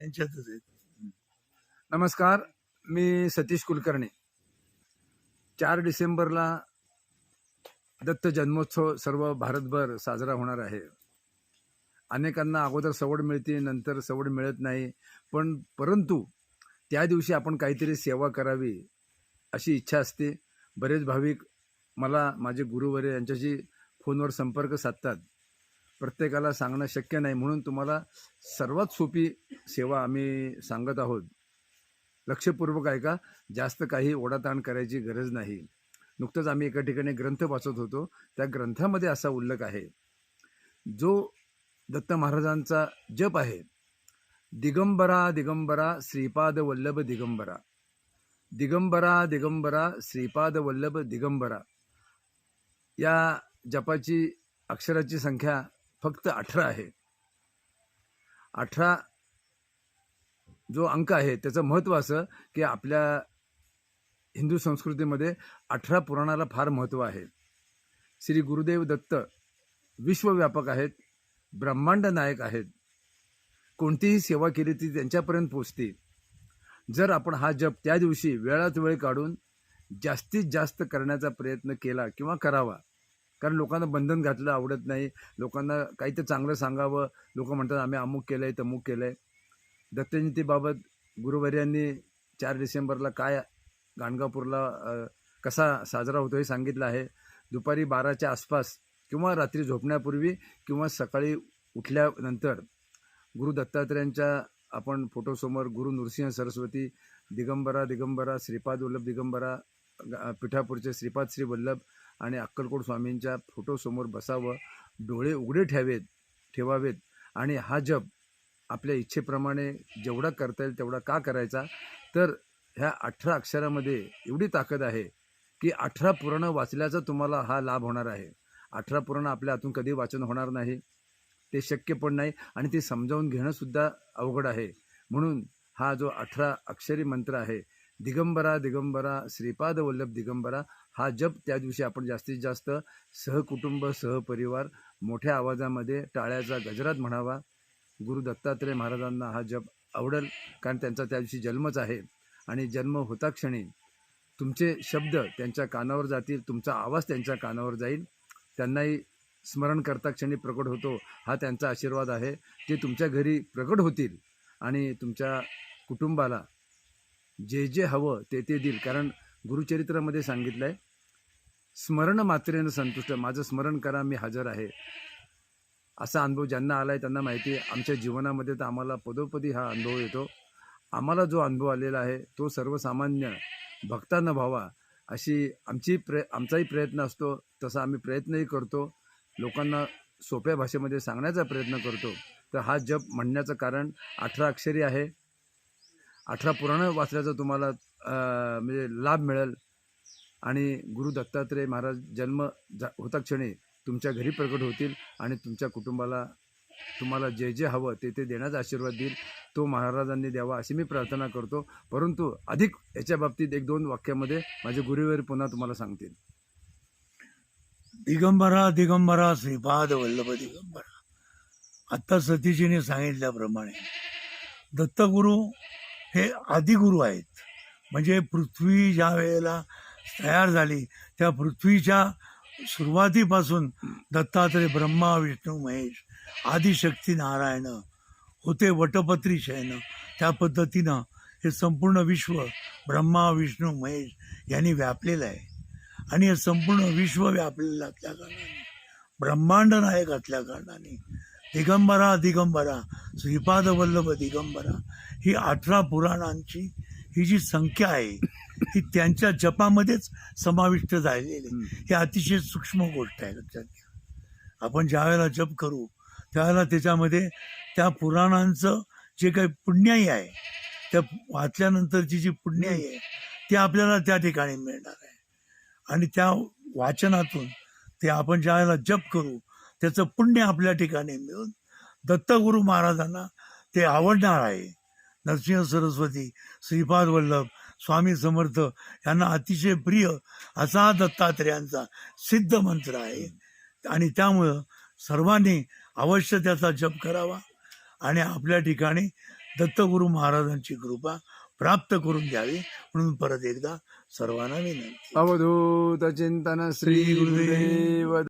त्यांच्यातच आहेत. नमस्कार, मी सतीश कुलकर्णी. 4 डिसेंबरला दत्त जन्मोत्सव सर्व भारतभर साजरा होणार आहे. अनेकांना अगोदर सवड मिळते, नंतर सवड मिळत नाही, परंतु त्या दिवशी आपण काहीतरी सेवा करावी अशी इच्छा असते. बरेच भाविक मला, माझे गुरुवर्य यांच्याशी फोनवर संपर्क साधतात. प्रत्येकाला सांगणं शक्य नाही, म्हणून तुम्हाला सर्वात सोपी सेवा आम्ही सांगत आहोत. लक्षपूर्वक ऐका, जास्त काही ओढाताण करायची गरज नाही. नुकतंच आम्ही एका ठिकाणी ग्रंथ वाचत होतो. त्या ग्रंथामध्ये असा उल्लेख आहे, जो दत्त महाराजांचा जप आहे, दिगंबरा दिगंबरा श्रीपाद वल्लभ दिगंबरा, दिगंबरा दिगंबरा श्रीपाद वल्लभ दिगंबरा. या जपाची अक्षराची संख्या फक्त 18 आहे. 18 जो अंक आहे त्याचं महत्त्व असं की आपल्या हिंदू संस्कृतीमध्ये 18 पुराणाला फार महत्त्व आहे. श्री गुरुदेव दत्त विश्वव्यापक आहेत, ब्रह्मांड नायक आहेत. कोणतीही सेवा केली ती त्यांच्यापर्यंत पोचते. जर आपण हा जप त्या दिवशी वेळात वेळ काढून जास्तीत जास्त करण्याचा प्रयत्न केला किंवा करावा, कारण लोकांना बंधन घातलं आवडत नाही. लोकांना काहीतरी चांगलं सांगावं, लोक म्हणतात आम्ही अमुक केलंय तमुक केलंय. दत्तजयंतीबाबत गुरुवर्यांनी 4 डिसेंबरला काय गाणगापूरला कसा साजरा होतो हे सांगितलं आहे. दुपारी 12च्या आसपास किंवा रात्री झोपण्यापूर्वी किंवा सकाळी उठल्यानंतर गुरु दत्तात्रेयांच्या आपण फोटोसमोर गुरु नृसिंह सरस्वती दिगंबरा दिगंबरा श्रीपाद वल्लभ दिगंबरा, पिठापूरचे श्रीपाद श्री वल्लभ आणि अक्कलकोट स्वामींच्या फोटोसमोर बसावं, डोळे उघडे ठेवावेत आणि हा जप आपल्या इच्छेप्रमाणे जेवढा करता येईल तेवढा का करायचा. तर ह्या 18 अक्षरामध्ये एवढी ताकद आहे की 18 पुराणं वाचल्याचा तुम्हाला हा लाभ होणार आहे. 18 पुराणं आपल्या हातून कधी वाचन होणार नाही, ते शक्य पण नाही आणि ते समजावून घेणंसुद्धा अवघड आहे. म्हणून हा जो 18 अक्षरी मंत्र आहे, दिगंबरा दिगंबरा श्रीपाद वल्लभ दिगंबरा, हा जप त्या दिवशी आपण जास्तीत जास्त सहकुटुंब सहपरिवार मोठ्या आवाजामध्ये टाळ्याचा गजरात म्हणावा. गुरु दत्तात्रेय महाराजांना हा जप आवडेल, कारण त्यांचा त्या दिवशी जन्मच आहे आणि जन्म होता क्षणी तुमचे शब्द त्यांच्या कानावर जातील, तुमचा आवाज त्यांच्या कानावर जाईल. त्यांनाही स्मरण करता क्षणी प्रकट होतो, हा त्यांचा आशीर्वाद आहे. ते तुमच्या घरी प्रकट होतील आणि तुमच्या कुटुंबाला जे जे हवं ते ते देईल. कारण गुरुचरित्रामध्ये सांगितलं आहे, स्मरण मात्रेनं संतुष्ट, माझं स्मरण करा मी हजर आहे. असा अनुभव ज्यांना आला आहे त्यांना माहिती आहे. आमच्या जीवनामध्ये तर आम्हाला पदोपदी हा अनुभव येतो. आम्हाला जो अनुभव आलेला आहे तो सर्वसामान्य भक्तांना व्हावा अशी आमचाही प्रयत्न असतो. तसा आम्ही प्रयत्नही करतो, लोकांना सोप्या भाषेमध्ये सांगण्याचा प्रयत्न करतो. तर हा जप म्हणण्याचं कारण 18 अक्षरी आहे. 18 पुराणं वाचल्याचा तुम्हाला म्हणजे लाभ मिळेल आणि गुरु दत्तात्रेय महाराज होता क्षणी तुमच्या घरी प्रकट होतील आणि तुमच्या कुटुंबाला तुम्हाला जे जे हवं ते ते देण्याचा आशीर्वाद देईल. तो महाराजांनी द्यावा अशी मी प्रार्थना करतो. परंतु अधिक याच्या बाबतीत 1-2 वाक्यामध्ये माझे गुरुवर पुन्हा तुम्हाला सांगतील. दिगंबरा दिगंबरा श्रीपाद वल्लभ दिगंबरा. आत्ता सतीजीने सांगितल्याप्रमाणे दत्तगुरु हे आदिगुरु आहेत. म्हणजे पृथ्वी ज्या वेळेला तयार झाली त्या पृथ्वीच्या सुरुवातीपासून दत्तात्रेय ब्रह्मा विष्णू महेश आदिशक्ती नारायण होते वटपत्री शयन. त्या पद्धतीनं हे संपूर्ण विश्व ब्रह्मा विष्णू महेश यांनी व्यापलेलं आहे. आणि हे संपूर्ण विश्व व्यापलेलं असल्या कारणाने, ब्रह्मांड नायक असल्या कारणाने दिगंबरा दिगंबरा श्रीपाद वल्लभ दिगंबरा ही 18 पुराणांची ही जी संख्या आहे ही त्यांच्या जपामध्येच समाविष्ट झालेली आहे. ही अतिशय सूक्ष्म गोष्ट आहे, लक्षात घ्या. आपण ज्या वेळेला जप करू त्यावेळेला त्याच्यामध्ये त्या पुराणांचं जे काही पुण्याई आहे, त्या वाचल्यानंतरची जी पुण्याई आहे ती आपल्याला त्या ठिकाणी मिळणार आहे. आणि त्या वाचनातून ते आपण ज्या वेळेला जप करू त्याचं पुण्य आपल्या ठिकाणी मिळून दत्तगुरु महाराजांना ते आवडणार आहे. नरसिंह सरस्वती, श्रीपाद वल्लभ, स्वामी समर्थ यांना अतिशय प्रिय असा हा दत्तात्रेयांचा सिद्ध मंत्र आहे. आणि त्यामुळं सर्वांनी अवश्य त्याचा जप करावा आणि आपल्या ठिकाणी दत्तगुरू महाराजांची कृपा प्राप्त करून घ्यावी म्हणून परत एकदा सर्वांना विनंती. अवधूत चिंतन श्री गुरुदेव